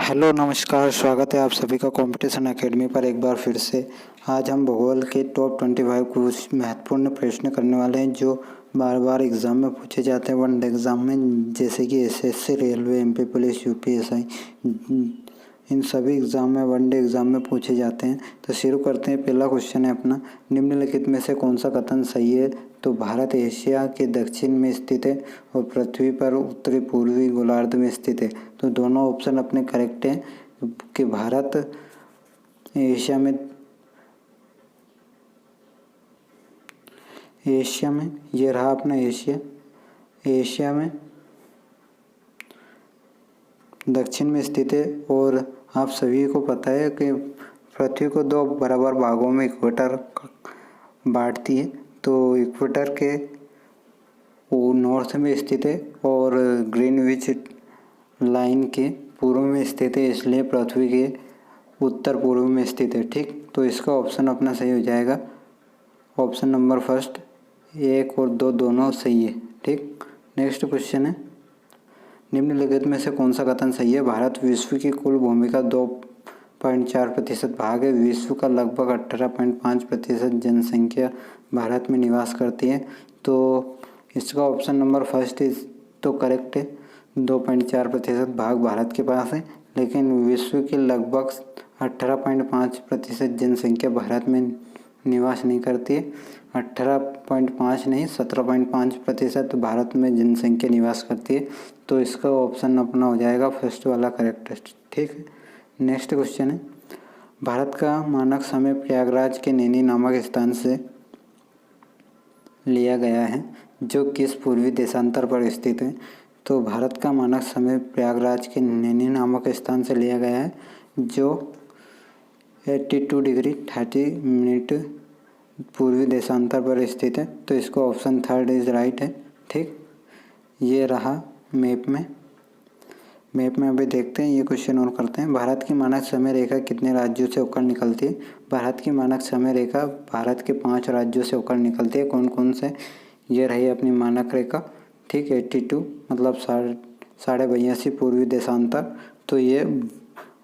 Hello नमस्कार, स्वागत है आप सभी का कंपटीशन एकेडमी पर एक बार फिर से। आज हम भूगोल के टॉप 25 कुछ महत्वपूर्ण प्रश्न करने वाले हैं जो बार बार एग्ज़ाम में पूछे जाते हैं वनडे एग्ज़ाम में, जैसे कि SSC, railway, MP police, UPSI. इन सभी एग्ज़ाम में वनडे एग्ज़ाम में पूछे जाते हैं। तो शुरू करते हैं। पहला क्वेश्चन है अपना, निम्नलिखित में से कौन सा कथन सही है? तो भारत एशिया के दक्षिण में स्थित है और पृथ्वी पर उत्तरी पूर्वी गोलार्ध में स्थित है। तो दोनों ऑप्शन अपने करेक्ट हैं कि भारत एशिया में ये रहा अपना एशिया में दक्षिण में स्थित है। और आप सभी को पता है कि पृथ्वी को दो बराबर भागों में इक्वेटर बांटती है। तो इक्वेटर के वो नॉर्थ में स्थित है और ग्रीनविच लाइन के पूर्व में स्थित है, इसलिए पृथ्वी के उत्तर पूर्व में स्थित है। ठीक, तो इसका ऑप्शन अपना सही हो जाएगा। ऑप्शन नंबर फर्स्ट, 1 और 2 दोनों सही है। ठीक, नेक्स्ट क्वेश्चन है, निम्नलिखित में से कौन सा कथन सही है? भारत विश्व की कुल भूमि का 2.4% भाग है। विश्व का लगभग 18.5% जनसंख्या भारत में निवास करती है। तो इसका ऑप्शन नंबर फर्स्ट इज तो करेक्ट है। 2.4% भाग भारत के पास है, लेकिन विश्व की लगभग 18.5% जनसंख्या भारत में निवास नहीं करती है। 18.5 नहीं, 17.5% भारत में जनसंख्या निवास करती है। तो इसका ऑप्शन अपना हो जाएगा फर्स्ट वाला करेक्ट। ठीक है, नेक्स्ट क्वेश्चन है, भारत का मानक समय प्रयागराज के नैनी नामक स्थान से लिया गया है जो किस पूर्वी देशांतर पर स्थित है? तो भारत का मानक समय प्रयागराज के नैनी नामक स्थान से लिया गया है जो 82 डिग्री 30 मिनट पूर्वी देशांतर पर स्थित है। तो इसको ऑप्शन थर्ड इज राइट है। ठीक, ये रहा मैप में अभी देखते हैं ये क्वेश्चन और करते हैं। भारत की मानक समय रेखा कितने राज्यों से होकर निकलती है? भारत की मानक समय रेखा भारत के 5 राज्यों से होकर निकलती है। कौन कौन से? ये रही अपनी मानक रेखा। ठीक, 82 मतलब 82.5 पूर्वी देशांतर। तो ये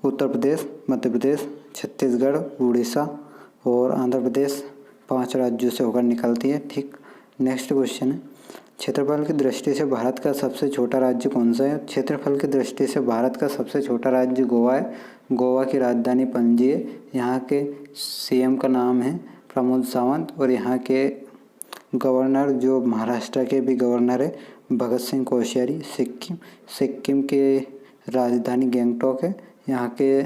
उत्तर प्रदेश, मध्य प्रदेश, छत्तीसगढ़, उड़ीसा और आंध्र प्रदेश 5 राज्यों से होकर निकलती है। ठीक, नेक्स्ट क्वेश्चन है, क्षेत्रफल की दृष्टि से भारत का सबसे छोटा राज्य कौन सा है? क्षेत्रफल की दृष्टि से भारत का सबसे छोटा राज्य गोवा है। गोवा की राजधानी पणजी है। यहाँ के सीएम का नाम है प्रमोद सावंत और यहाँ के गवर्नर जो महाराष्ट्र के भी गवर्नर है भगत सिंह कोश्यारी। सिक्किम के राजधानी गंगटोक है। यहाँ के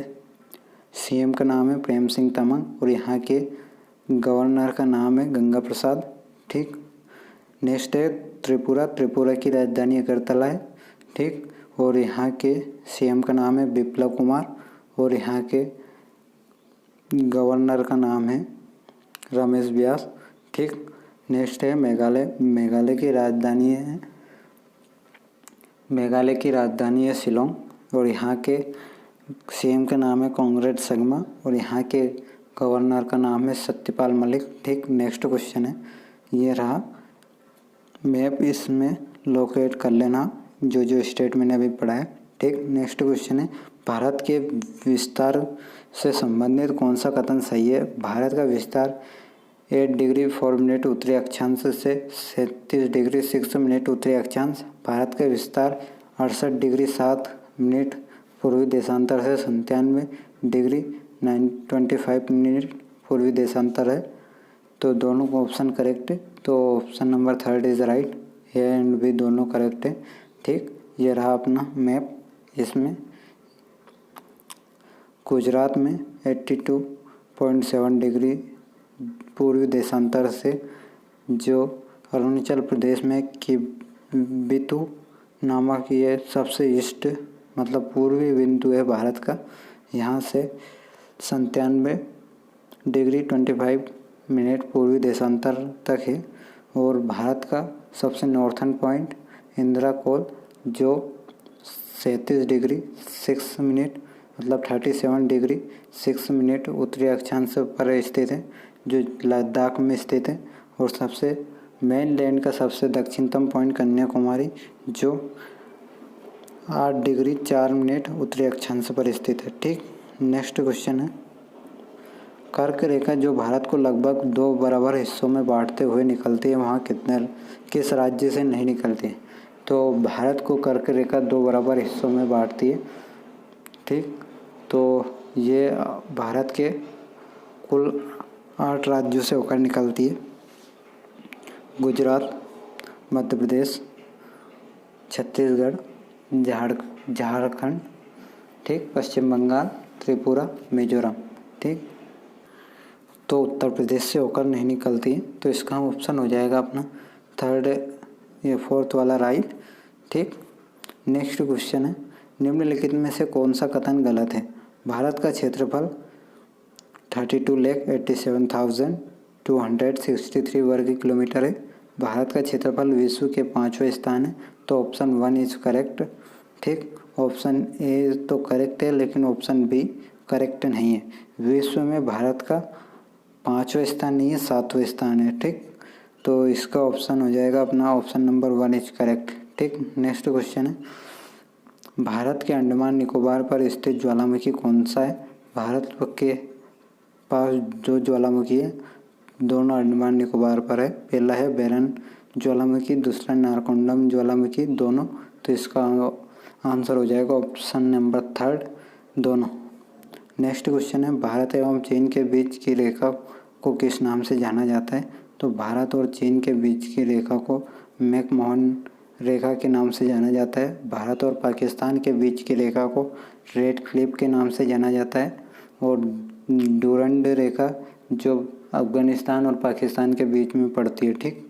सीएम का नाम है प्रेम सिंह तमांग और यहाँ के गवर्नर का नाम है गंगा प्रसाद। ठीक, नेक्स्ट है त्रिपुरा की राजधानी अगरतला है। ठीक, और यहाँ के सीएम का नाम है बिप्लब कुमार और यहाँ के गवर्नर का नाम है रमेश व्यास। ठीक, नेक्स्ट है मेघालय की राजधानी है शिलोंग और यहाँ के सीएम का नाम है कॉन्ग्रेड संगमा और यहाँ के गवर्नर का नाम है सत्यपाल मलिक। ठीक, नेक्स्ट क्वेश्चन है, ये रहा मैप, इसमें लोकेट कर लेना जो स्टेट मैंने अभी पढ़ा है। ठीक, नेक्स्ट क्वेश्चन है, भारत के विस्तार से संबंधित कौन सा कथन सही है? भारत का विस्तार 8 डिग्री 4 मिनट उत्तरी अक्षांश से 37 डिग्री 6 मिनट उत्तरी अक्षांश। भारत का विस्तार 68 डिग्री 7 मिनट पूर्वी देशांतर से 97 डिग्री 25 मिनट पूर्वी देशांतर है। तो दोनों को ऑप्शन करेक्ट है। तो option number third is right, A and B दोनों करेक्ट है। ठीक, ये रहा अपना मैप। इसमें गुजरात में 82.7 डिग्री पूर्वी देशांतर से जो अरुणाचल प्रदेश में किबिथु नामक ये सबसे ईस्ट मतलब पूर्वी बिंदु है भारत का। यहाँ से 97 डिग्री 25 मिनट पूर्वी देशांतर तक है। और भारत का सबसे नॉर्थन पॉइंट इंदिरा कोल जो 37 डिग्री 6 मिनट मतलब 37 डिग्री 6 मिनट उत्तरी अक्षांश पर स्थित है जो लद्दाख में स्थित है। और सबसे मेन लैंड का सबसे दक्षिणतम पॉइंट कन्याकुमारी जो 8 डिग्री 4 मिनट उत्तरी अक्षांश पर स्थित है। ठीक, नेक्स्ट क्वेश्चन है, कर्क रेखा जो भारत को लगभग 2 बराबर हिस्सों में बांटते हुए निकलती है, वहाँ किस राज्य से नहीं निकलती है? तो भारत को कर्क रेखा 2 बराबर हिस्सों में बांटती है। ठीक, तो ये भारत के कुल 8 राज्यों से होकर निकलती है। गुजरात, मध्य प्रदेश, छत्तीसगढ़, झारखंड, ठीक, पश्चिम बंगाल, त्रिपुरा, मिजोरम। ठीक, तो उत्तर प्रदेश से होकर नहीं निकलती है, तो इसका ऑप्शन हो जाएगा अपना फोर्थ वाला राइट। ठीक, नेक्स्ट क्वेश्चन है, निम्नलिखित में से कौन सा कथन गलत है? भारत का क्षेत्रफल 32,87,263 वर्ग किलोमीटर है। भारत का क्षेत्रफल विश्व के 5वें स्थान है, तो ऑप्शन 1 इज करेक्ट। ठीक, ऑप्शन ए तो करेक्ट है, लेकिन ऑप्शन बी करेक्ट नहीं है। विश्व में भारत का 5वां स्थान नहीं है, 7वां स्थान है। ठीक, तो इसका ऑप्शन हो जाएगा अपना ऑप्शन नंबर 1 इज करेक्ट। ठीक, नेक्स्ट क्वेश्चन है, भारत के अंडमान निकोबार पर स्थित ज्वालामुखी कौन सा है? भारत के पास जो ज्वालामुखी है दोनों अंडमान निकोबार पर है। पहला है बेरन ज्वालामुखी, दूसरा नारकोंडम ज्वालामुखी, दोनों। तो इसका आंसर हो जाएगा ऑप्शन नंबर 3 दोनों। नेक्स्ट क्वेश्चन है, भारत एवं चीन के बीच की रेखा को किस नाम से जाना जाता है? तो भारत और चीन के बीच की रेखा को मैकमोहन रेखा के नाम से जाना जाता है। भारत और पाकिस्तान के बीच की रेखा को रेड क्लिफ के नाम से जाना जाता है। और डूरंड रेखा जो अफगानिस्तान और पाकिस्तान के बीच में पड़ती है। ठीक,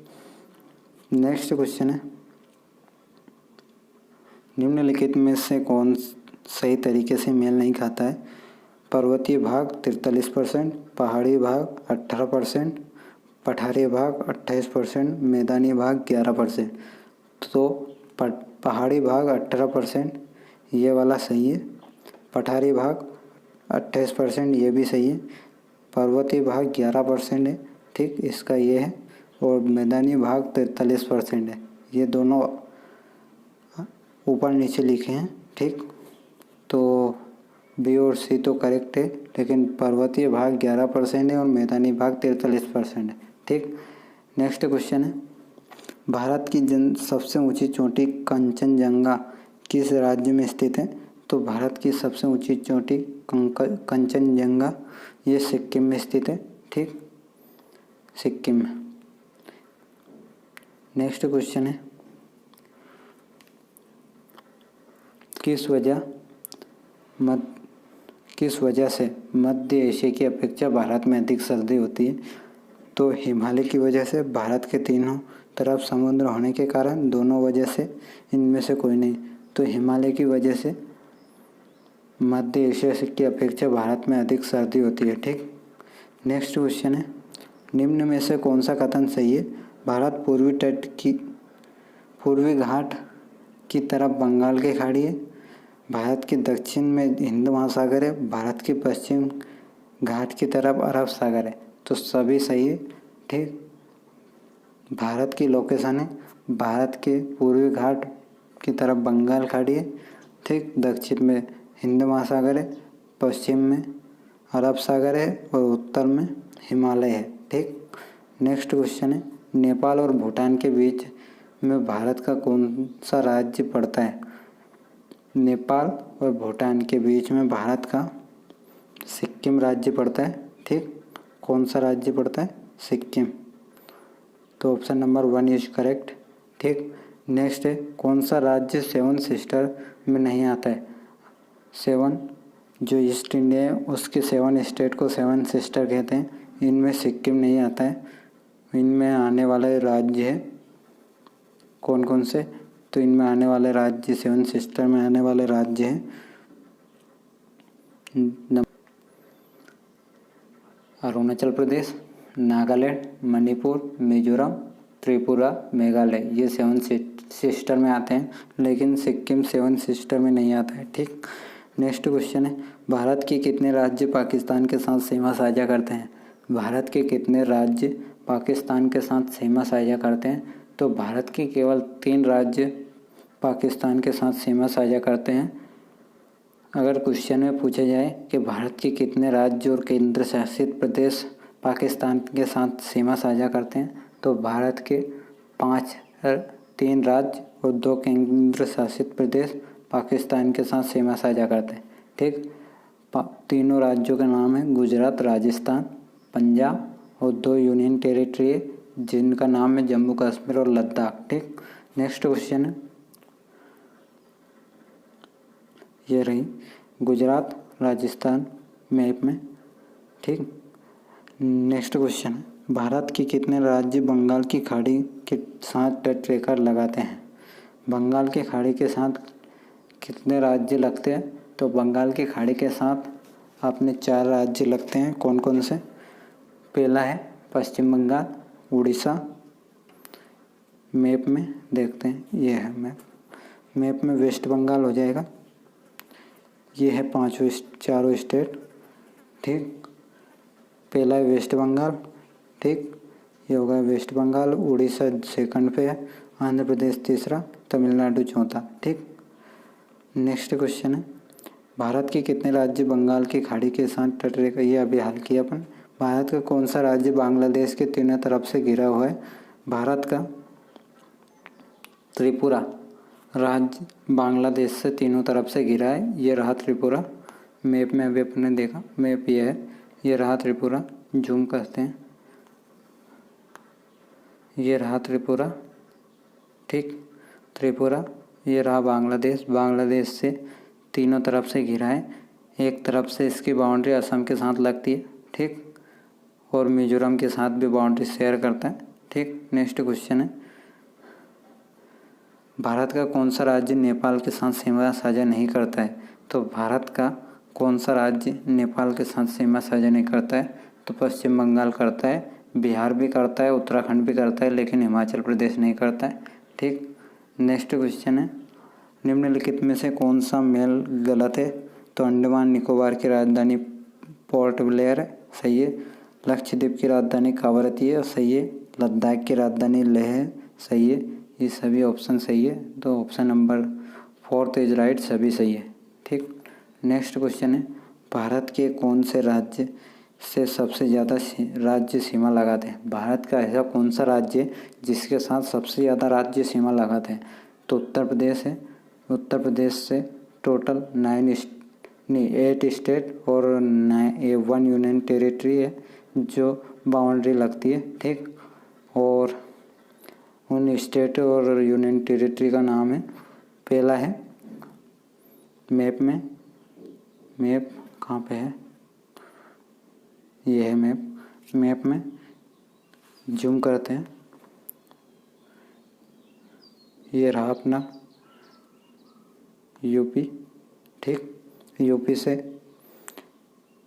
नेक्स्ट क्वेश्चन है, निम्नलिखित में से कौन सही तरीके से मेल नहीं खाता है? पर्वतीय भाग 43%, पहाड़ी भाग 18%, पठारी भाग 28%, मैदानी भाग 11%। तो पहाड़ी भाग 18% ये वाला सही है, पठारी भाग 28% ये भी सही है, पर्वतीय भाग 11% है। ठीक, इसका ये है, और मैदानी भाग 43% है। ये दोनों ऊपर नीचे लिखे हैं। ठीक, तो बी और सी तो करेक्ट है, लेकिन पर्वतीय भाग 11% है और मैदानी भाग 43% है। ठीक, नेक्स्ट क्वेश्चन है, भारत की सबसे ऊंची चोटी कंचनजंगा किस राज्य में स्थित है? तो भारत की सबसे ऊंची चोटी कंचनजंगा ये सिक्किम में स्थित है। ठीक, सिक्किम में। नेक्स्ट क्वेश्चन है, किस वजह से मध्य एशिया की अपेक्षा भारत में अधिक सर्दी होती है? तो हिमालय की वजह से, भारत के तीनों तरफ समुद्र होने के कारण, दोनों वजह से, इनमें से कोई नहीं। तो हिमालय की वजह से मध्य एशिया की अपेक्षा भारत में अधिक सर्दी होती है। ठीक, नेक्स्ट क्वेश्चन है, निम्न में से कौन सा कथन सही है? भारत पूर्वी घाट की तरफ बंगाल की खाड़ी है, भारत के दक्षिण में हिंद महासागर है, भारत के पश्चिम घाट की तरफ अरब सागर है। तो सभी सही है। ठीक, भारत की लोकेशन है, भारत के पूर्वी घाट की तरफ बंगाल खाड़ी है। ठीक, दक्षिण में हिंद महासागर है, पश्चिम में अरब सागर है और उत्तर में हिमालय है। ठीक, नेक्स्ट क्वेश्चन है, नेपाल और भूटान के बीच में भारत का कौन सा राज्य पड़ता है? नेपाल और भूटान के बीच में भारत का सिक्किम राज्य पड़ता है। ठीक, कौन सा राज्य पड़ता है? सिक्किम। तो ऑप्शन नंबर 1 इज करेक्ट। ठीक, नेक्स्ट है, कौन सा राज्य 7 सिस्टर में नहीं आता है? 7 जो ईस्ट इंडिया है उसके 7 स्टेट को 7 सिस्टर कहते हैं, इनमें सिक्किम नहीं आता है। इनमें आने वाले राज्य है कौन कौन से? तो इनमें आने वाले राज्य 7 सिस्टर में आने वाले राज्य हैं अरुणाचल प्रदेश, नागालैंड, मणिपुर, मिजोरम, त्रिपुरा, मेघालय। ये 7 सिस्टर में आते हैं, लेकिन सिक्किम 7 सिस्टर में नहीं आता है। ठीक, नेक्स्ट क्वेश्चन है, भारत के कितने राज्य पाकिस्तान के साथ सीमा साझा करते हैं? भारत के कितने राज्य पाकिस्तान के साथ सीमा साझा करते हैं? तो भारत के केवल 3 राज्य पाकिस्तान के साथ सीमा साझा करते हैं। अगर क्वेश्चन में पूछा जाए कि भारत के कितने राज्य और केंद्र शासित प्रदेश पाकिस्तान के साथ सीमा साझा करते हैं, तो भारत के 3 राज्य और 2 केंद्र शासित प्रदेश पाकिस्तान के साथ सीमा साझा करते हैं। ठीक, तीनों राज्यों का नाम है गुजरात, राजस्थान, पंजाब और 2 यूनियन टेरिटरी है जिनका नाम है जम्मू कश्मीर और लद्दाख। ठीक, नेक्स्ट क्वेश्चन है, ये रही गुजरात राजस्थान मैप में। ठीक, नेक्स्ट क्वेश्चन है, भारत के कितने राज्य बंगाल की खाड़ी के साथ तटरेखा लगाते हैं? बंगाल की खाड़ी के साथ कितने राज्य लगते हैं? तो बंगाल की खाड़ी के साथ अपने 4 राज्य लगते हैं। कौन कौन से? पहला है पश्चिम बंगाल, उड़ीसा। मैप में देखते हैं, ये है मैप में वेस्ट बंगाल हो जाएगा। ये है 4 स्टेट। ठीक, पहला है वेस्ट बंगाल। ठीक, ये होगा वेस्ट बंगाल, उड़ीसा सेकंड पे है, आंध्र प्रदेश तीसरा, तमिलनाडु चौथा। ठीक, नेक्स्ट क्वेश्चन है, भारत के कितने राज्य बंगाल की खाड़ी के साथ तटरेखा, ये अभी हल किया अपन। भारत का कौन सा राज्य बांग्लादेश के तीनों तरफ से घिरा हुआ है? भारत का त्रिपुरा राज्य बांग्लादेश से तीनों तरफ से घिरा है। ये रहा त्रिपुरा। मैप में अभी अपने देखा, मैप ये है, ये रहा त्रिपुरा। जूम करते हैं, ये रहा त्रिपुरा। ठीक, त्रिपुरा, ये रहा बांग्लादेश। बांग्लादेश से तीनों तरफ से घिरा है। एक तरफ से इसकी बाउंड्री असम के साथ लगती है। ठीक, और मिजोरम के साथ भी बाउंड्री शेयर करता है। ठीक, नेक्स्ट क्वेश्चन है, भारत का कौन सा राज्य नेपाल के साथ सीमा साझा नहीं करता है? तो भारत का कौन सा राज्य नेपाल के साथ सीमा साझा नहीं करता है? तो पश्चिम बंगाल करता है, बिहार भी करता है, उत्तराखंड भी करता है, लेकिन हिमाचल प्रदेश नहीं करता है। ठीक, नेक्स्ट क्वेश्चन है, निम्नलिखित में से कौन सा मेल गलत है? तो अंडमान निकोबार की राजधानी पोर्ट ब्लेयर है, सही है। लक्षद्वीप की राजधानी कावरती है, सही है। लद्दाख की राजधानी लेह है, सही है। ये सभी ऑप्शन सही है, तो ऑप्शन नंबर 4 इज राइट, सभी सही है। ठीक, नेक्स्ट क्वेश्चन है, भारत के कौन से राज्य से सबसे ज़्यादा राज्य सीमा लगाते हैं? भारत का ऐसा कौन सा राज्य है जिसके साथ सबसे ज़्यादा राज्य सीमा लगाते हैं? तो उत्तर प्रदेश है। उत्तर प्रदेश से टोटल 8 स्टेट और 1 यूनियन टेरिटरी है जो बाउंड्री लगती है। ठीक, और उन स्टेट और यूनियन टेरिटरी का नाम है, पहला है मैप कहाँ पे है? ये है मैप में जूम करते हैं, ये रहा अपना यूपी। ठीक, यूपी से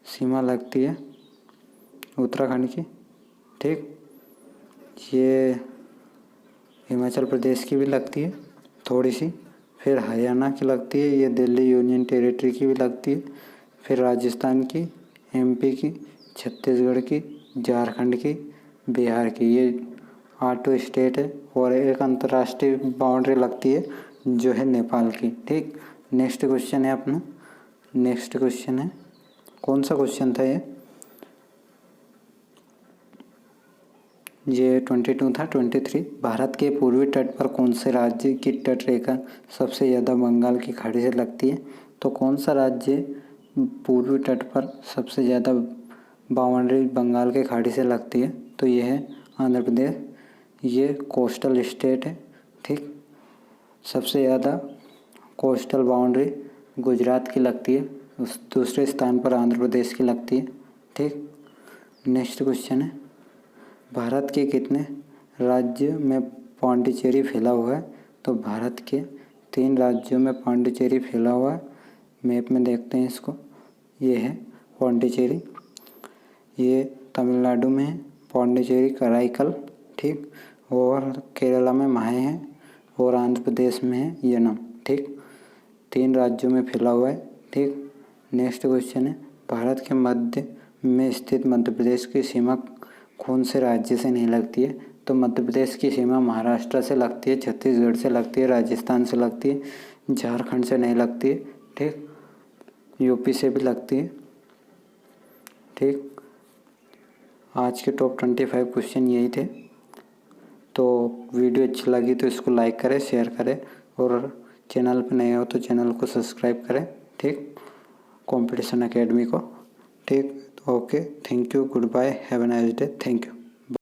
सीमा लगती है उत्तराखंड की। ठीक, ये हिमाचल प्रदेश की भी लगती है थोड़ी सी, फिर हरियाणा की लगती है, ये दिल्ली यूनियन टेरिटरी की भी लगती है, फिर राजस्थान की, एमपी की, छत्तीसगढ़ की, झारखंड की, बिहार की। ये 8 स्टेट है और एक अंतर्राष्ट्रीय बाउंड्री लगती है जो है नेपाल की। ठीक, नेक्स्ट क्वेश्चन है अपना, नेक्स्ट क्वेश्चन है, कौन सा क्वेश्चन था ये 22 था। 23, भारत के पूर्वी तट पर कौन से राज्य की तटरेखा सबसे ज़्यादा बंगाल की खाड़ी से लगती है? तो कौन सा राज्य पूर्वी तट पर सबसे ज़्यादा बाउंड्री बंगाल के खाड़ी से लगती है? तो ये है आंध्र प्रदेश। ये कोस्टल स्टेट है। ठीक, सबसे ज़्यादा कोस्टल बाउंड्री गुजरात की लगती है, उस दूसरे स्थान पर आंध्र प्रदेश की लगती है। ठीक, नेक्स्ट क्वेश्चन है, भारत के कितने राज्य में पांडिचेरी फैला हुआ है? तो भारत के 3 राज्यों में पांडिचेरी फैला हुआ है। मैप में देखते हैं इसको, ये है पांडिचेरी, ये तमिलनाडु में है पांडिचेरी, कराईकल। ठीक, और केरला में माहे है और आंध्र प्रदेश में है येनम। ठीक, 3 राज्यों में फैला हुआ है। ठीक, नेक्स्ट क्वेश्चन है, भारत के मध्य में स्थित मध्य प्रदेश की सीमा कौन से राज्य से नहीं लगती है? तो मध्य प्रदेश की सीमा महाराष्ट्र से लगती है, छत्तीसगढ़ से लगती है, राजस्थान से लगती है, झारखंड से नहीं लगती है, ठीक, यूपी से भी लगती है, ठीक। आज के टॉप 25 क्वेश्चन यही थे। तो वीडियो अच्छी लगी तो इसको लाइक करें, शेयर करें, और चैनल पर नए हो तो चैनल को सब्सक्राइब करें, ठीक, कंपटीशन एकेडमी को, ठीक। Okay, thank you, goodbye, have a nice day, thank you.